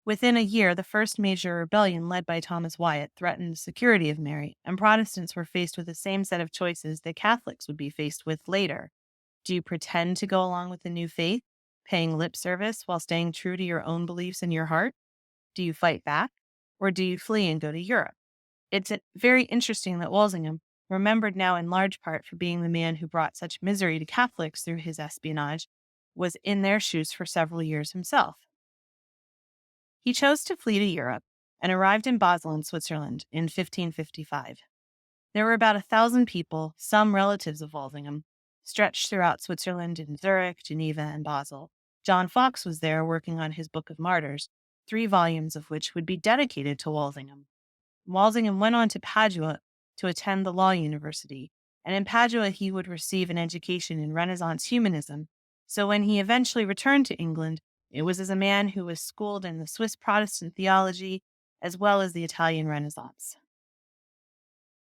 Within a year, the first major rebellion led by Thomas Wyatt threatened the security of Mary, and Protestants were faced with the same set of choices that Catholics would be faced with later. Do you pretend to go along with the new faith, paying lip service while staying true to your own beliefs in your heart? Do you fight back, or do you flee and go to Europe? It's very interesting that Walsingham, remembered now in large part for being the man who brought such misery to Catholics through his espionage, was in their shoes for several years himself. He chose to flee to Europe and arrived in Basel in Switzerland in 1555. There were about 1,000 people, some relatives of Walsingham, stretched throughout Switzerland in Zurich, Geneva, and Basel. John Foxe was there working on his Book of Martyrs, 3 volumes of which would be dedicated to Walsingham. Walsingham went on to Padua to attend the Law University, and in Padua he would receive an education in Renaissance humanism. So when he eventually returned to England, it was as a man who was schooled in the Swiss Protestant theology as well as the Italian Renaissance.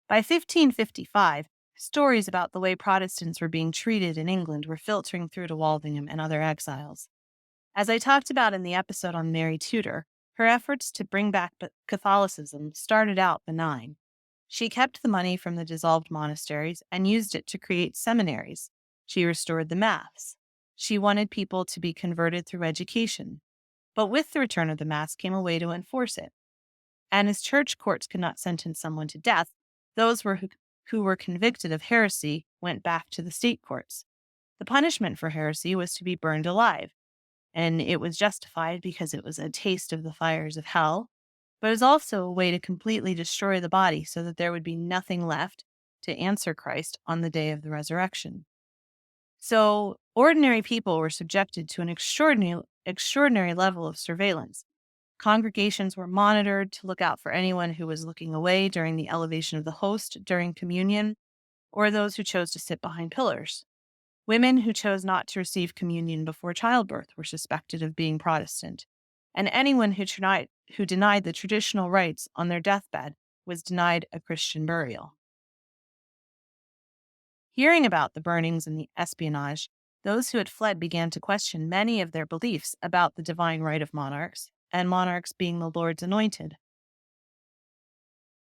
By 1555, stories about the way Protestants were being treated in England were filtering through to Walsingham and other exiles. As I talked about in the episode on Mary Tudor, her efforts to bring back Catholicism started out benign. She kept the money from the dissolved monasteries and used it to create seminaries. She restored the Mass. She wanted people to be converted through education. But with the return of the Mass came a way to enforce it. And as church courts could not sentence someone to death, those who were convicted of heresy went back to the state courts. The punishment for heresy was to be burned alive, and it was justified because it was a taste of the fires of hell, but it was also a way to completely destroy the body so that there would be nothing left to answer Christ on the day of the resurrection. So ordinary people were subjected to an extraordinary level of surveillance. Congregations were monitored to look out for anyone who was looking away during the elevation of the host during communion, or those who chose to sit behind pillars. Women who chose not to receive communion before childbirth were suspected of being Protestant, and anyone who denied the traditional rites on their deathbed was denied a Christian burial. Hearing about the burnings and the espionage, those who had fled began to question many of their beliefs about the divine right of monarchs, and monarchs being the Lord's anointed.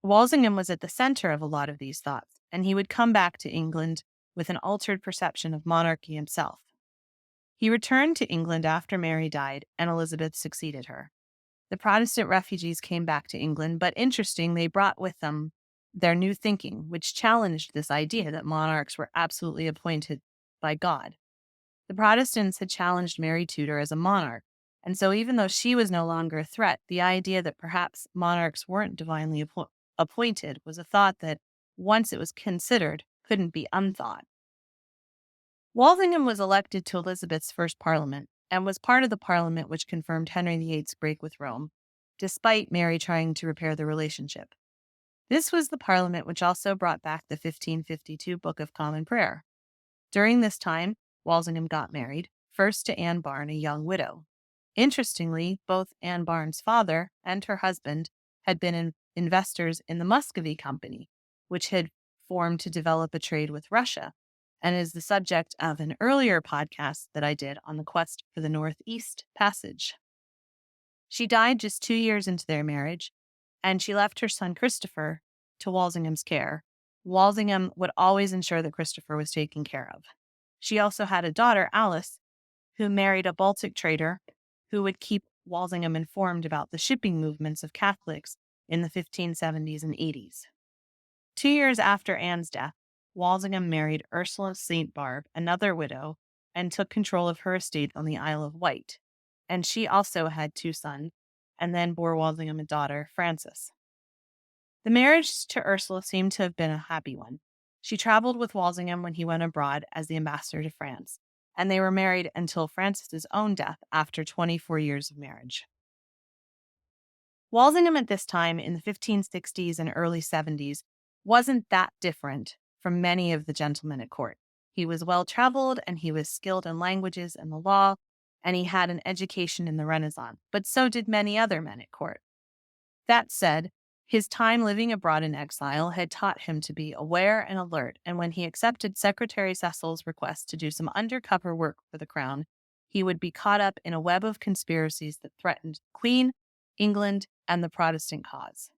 Walsingham was at the center of a lot of these thoughts, and he would come back to England with an altered perception of monarchy himself. He returned to England after Mary died and Elizabeth succeeded her. The Protestant refugees came back to England, but interesting, they brought with them their new thinking, which challenged this idea that monarchs were absolutely appointed by God. The Protestants had challenged Mary Tudor as a monarch, and so even though she was no longer a threat, the idea that perhaps monarchs weren't divinely appointed was a thought that, once it was considered, couldn't be unthought. Walsingham was elected to Elizabeth's first parliament and was part of the parliament which confirmed Henry VIII's break with Rome, despite Mary trying to repair the relationship. This was the parliament which also brought back the 1552 Book of Common Prayer. During this time, Walsingham got married, first to Anne Barne, a young widow. Interestingly, both Anne Barne's father and her husband had been investors in the Muscovy Company, which had formed to develop a trade with Russia, and is the subject of an earlier podcast that I did on the quest for the Northeast Passage. She died just 2 years into their marriage, and she left her son Christopher to Walsingham's care. Walsingham would always ensure that Christopher was taken care of. She also had a daughter, Alice, who married a Baltic trader who would keep Walsingham informed about the shipping movements of Catholics in the 1570s and 80s. 2 years after Anne's death, Walsingham married Ursula St. Barbe, another widow, and took control of her estate on the Isle of Wight. And she also had 2 sons, and then bore Walsingham a daughter, Frances. The marriage to Ursula seemed to have been a happy one. She traveled with Walsingham when he went abroad as the ambassador to France, and they were married until Frances's own death after 24 years of marriage. Walsingham at this time in the 1560s and early 70s wasn't that different from many of the gentlemen at court. He was well-traveled, and he was skilled in languages and the law, and he had an education in the Renaissance, but so did many other men at court. That said, his time living abroad in exile had taught him to be aware and alert, and when he accepted Secretary Cecil's request to do some undercover work for the crown, he would be caught up in a web of conspiracies that threatened the Queen, England, and the Protestant cause.